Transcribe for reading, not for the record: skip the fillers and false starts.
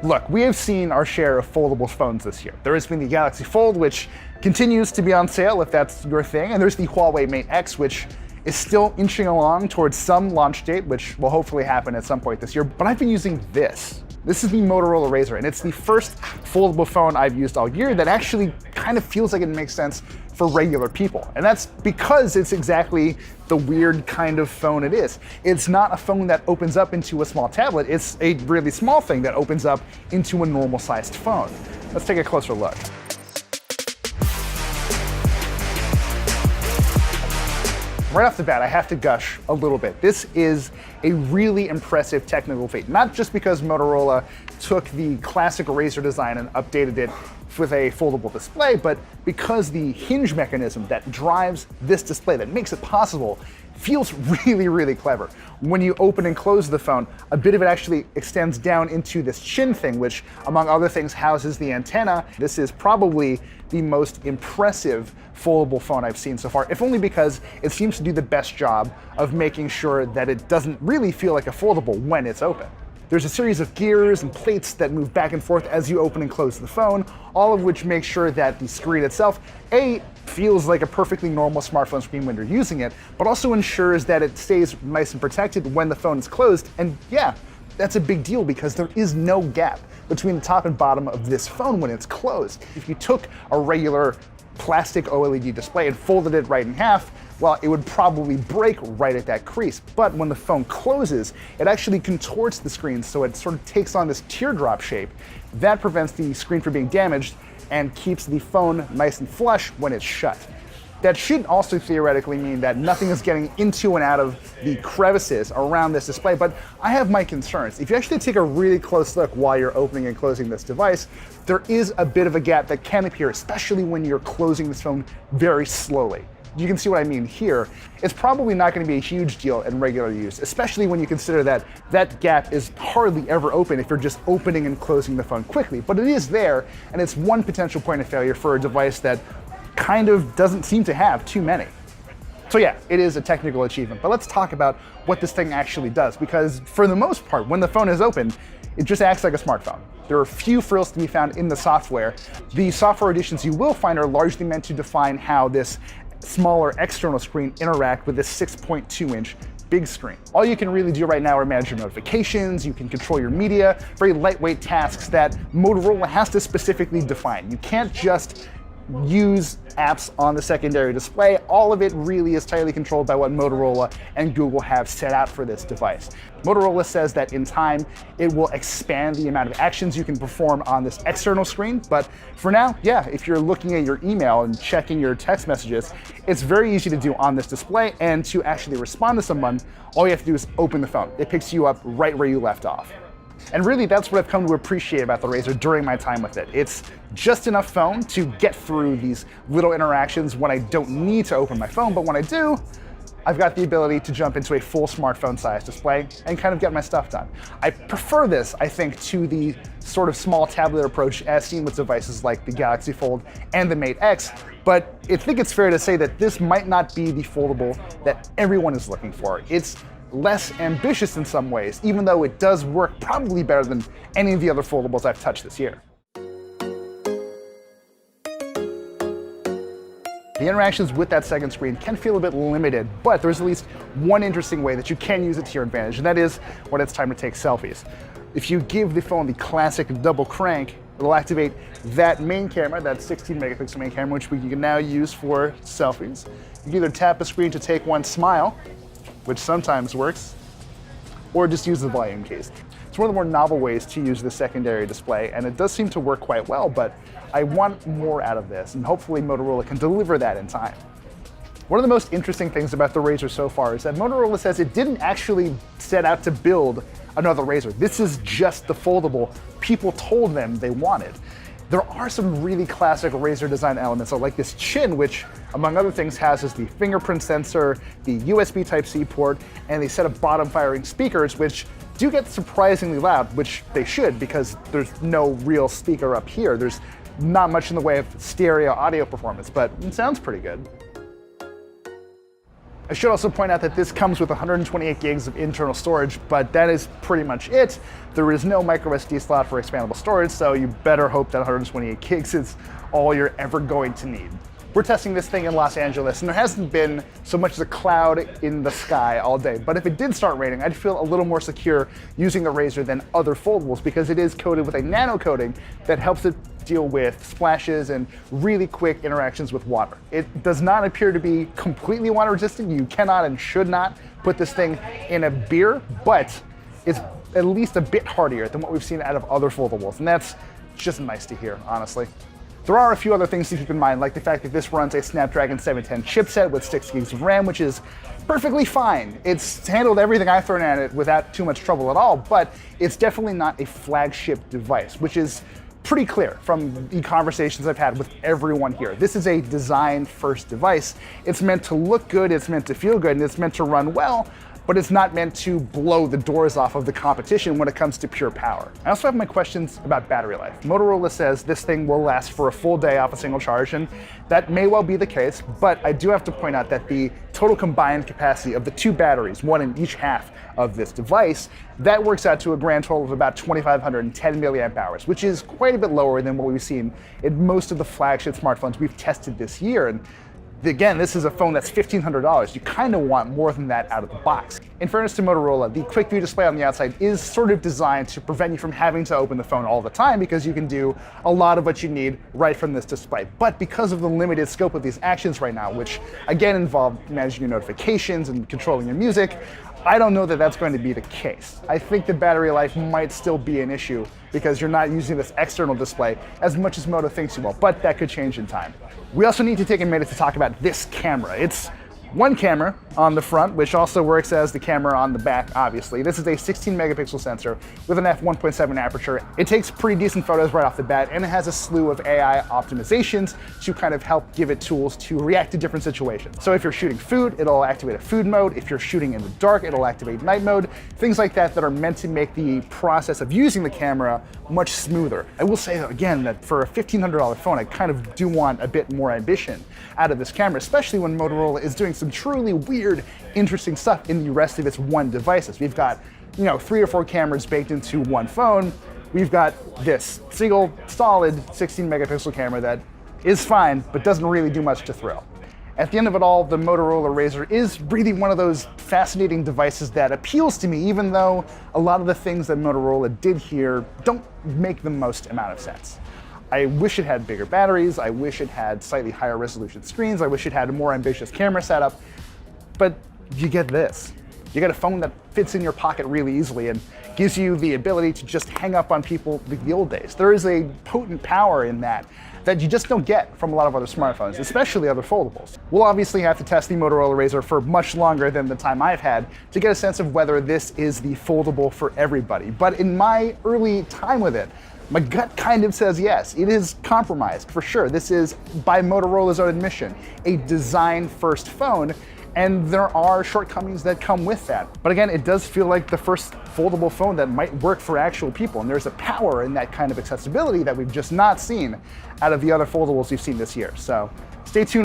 Look, we have seen our share of foldable phones this year. There has been the Galaxy Fold, which continues to be on sale if that's your thing, and there's the Huawei Mate X, which is still inching along towards some launch date, which will hopefully happen at some point this year. But I've been using this. This is the Motorola Razr, and it's the first foldable phone I've used all year that actually kind of feels like it makes sense for regular people. And that's because it's exactly the weird kind of phone it is. It's not a phone that opens up into a small tablet. It's a really small thing that opens up into a normal sized phone. Let's take a closer look. Right off the bat, I have to gush a little bit. This is a really impressive technical feat, not just because Motorola took the classic Razr design and updated it with a foldable display, but because the hinge mechanism that drives this display, that makes it possible, feels really, really clever. When you open and close the phone, a bit of it actually extends down into this chin thing, which among other things houses the antenna. This is probably the most impressive foldable phone I've seen so far, if only because it seems to do the best job of making sure that it doesn't really feel like a foldable when it's open. There's a series of gears and plates that move back and forth as you open and close the phone, all of which make sure that the screen itself, feels like a perfectly normal smartphone screen when you're using it, but also ensures that it stays nice and protected when the phone is closed. And yeah, that's a big deal because there is no gap between the top and bottom of this phone when it's closed. If you took a regular plastic OLED display and folded it right in half, well, it would probably break right at that crease. But when the phone closes, it actually contorts the screen so it sort of takes on this teardrop shape. That prevents the screen from being damaged and keeps the phone nice and flush when it's shut. That should also theoretically mean that nothing is getting into and out of the crevices around this display, but I have my concerns. If you actually take a really close look while you're opening and closing this device, there is a bit of a gap that can appear, especially when you're closing this phone very slowly. You can see what I mean here. It's probably not going to be a huge deal in regular use, especially when you consider that that gap is hardly ever open if you're just opening and closing the phone quickly. But it is there, and it's one potential point of failure for a device that kind of doesn't seem to have too many. So yeah, it is a technical achievement, but let's talk about what this thing actually does, because for the most part, when the phone is open, it just acts like a smartphone. There are few frills to be found in the software. The software additions you will find are largely meant to define how this smaller external screen interact with this 6.2-inch big screen. All you can really do right now are manage your notifications, you can control your media, very lightweight tasks that Motorola has to specifically define. You can't just use apps on the secondary display. All of it really is tightly controlled by what Motorola and Google have set out for this device. Motorola says that in time, it will expand the amount of actions you can perform on this external screen. But for now, yeah, if you're looking at your email and checking your text messages, it's very easy to do on this display. And to actually respond to someone, all you have to do is open the phone. It picks you up right where you left off. And really, that's what I've come to appreciate about the Razr during my time with it. It's just enough phone to get through these little interactions when I don't need to open my phone, but when I do, I've got the ability to jump into a full smartphone-sized display and kind of get my stuff done. I prefer this, I think, to the sort of small tablet approach as seen with devices like the Galaxy Fold and the Mate X, but I think it's fair to say that this might not be the foldable that everyone is looking for. It's less ambitious in some ways, even though it does work probably better than any of the other foldables I've touched this year. The interactions with that second screen can feel a bit limited, but there's at least one interesting way that you can use it to your advantage, and that is when it's time to take selfies. If you give the phone the classic double crank, it'll activate that main camera, that 16 megapixel main camera, which we can now use for selfies. You can either tap a screen to take one smile, which sometimes works, or just use the volume keys. It's one of the more novel ways to use the secondary display, and it does seem to work quite well, but I want more out of this, and hopefully Motorola can deliver that in time. One of the most interesting things about the Razr so far is that Motorola says it didn't actually set out to build another Razr. This is just the foldable people told them they wanted. There are some really classic Razr design elements, like this chin, which, among other things, houses the fingerprint sensor, the USB Type-C port, and a set of bottom-firing speakers, which do get surprisingly loud, which they should, because there's no real speaker up here. There's not much in the way of stereo audio performance, but it sounds pretty good. I should also point out that this comes with 128 gigs of internal storage, but that is pretty much it. There is no micro SD slot for expandable storage, so you better hope that 128 gigs is all you're ever going to need. We're testing this thing in Los Angeles, and there hasn't been so much as a cloud in the sky all day. But if it did start raining, I'd feel a little more secure using the Razr than other foldables because it is coated with a nano coating that helps it deal with splashes and really quick interactions with water. It does not appear to be completely water resistant. You cannot and should not put this thing in a beer, but it's at least a bit hardier than what we've seen out of other foldables, and that's just nice to hear, honestly. There are a few other things to keep in mind, like the fact that this runs a Snapdragon 710 chipset with 6 gigs of RAM, which is perfectly fine. It's handled everything I've thrown at it without too much trouble at all, but it's definitely not a flagship device, which is pretty clear from the conversations I've had with everyone here. This is a design-first device. It's meant to look good, it's meant to feel good, and it's meant to run well, but it's not meant to blow the doors off of the competition when it comes to pure power. I also have my questions about battery life. Motorola says this thing will last for a full day off a single charge, and that may well be the case, but I do have to point out that the total combined capacity of the two batteries, one in each half of this device, that works out to a grand total of about 2,510 milliamp hours, which is quite a bit lower than what we've seen in most of the flagship smartphones we've tested this year. And again, this is a phone that's $1,500. You kind of want more than that out of the box. In fairness to Motorola, the quick view display on the outside is sort of designed to prevent you from having to open the phone all the time because you can do a lot of what you need right from this display. But because of the limited scope of these actions right now, which again involve managing your notifications and controlling your music, I don't know that that's going to be the case. I think the battery life might still be an issue because you're not using this external display as much as Moto thinks you will, but that could change in time. We also need to take a minute to talk about this camera. It's one camera on the front, which also works as the camera on the back, obviously. This is a 16 megapixel sensor with an f1.7 aperture. It takes pretty decent photos right off the bat, and it has a slew of AI optimizations to kind of help give it tools to react to different situations. So if you're shooting food, it'll activate a food mode. If you're shooting in the dark, it'll activate night mode. Things like that that are meant to make the process of using the camera much smoother. I will say, again, that for a $1,500 phone, I kind of do want a bit more ambition out of this camera, especially when Motorola is doing some truly weird, interesting stuff in the rest of its one devices. We've got, 3 or 4 cameras baked into one phone. We've got this single, solid 16 megapixel camera that is fine, but doesn't really do much to thrill. At the end of it all, the Motorola Razr is really one of those fascinating devices that appeals to me, even though a lot of the things that Motorola did here don't make the most amount of sense. I wish it had bigger batteries, I wish it had slightly higher resolution screens, I wish it had a more ambitious camera setup, but you get this. You get a phone that fits in your pocket really easily and gives you the ability to just hang up on people like the old days. There is a potent power in that you just don't get from a lot of other smartphones, especially other foldables. We'll obviously have to test the Motorola Razr for much longer than the time I've had to get a sense of whether this is the foldable for everybody. But in my early time with it, my gut kind of says yes. It is compromised, for sure. This is, by Motorola's own admission, a design-first phone, and there are shortcomings that come with that. But again, it does feel like the first foldable phone that might work for actual people, and there's a power in that kind of accessibility that we've just not seen out of the other foldables we've seen this year. So stay tuned.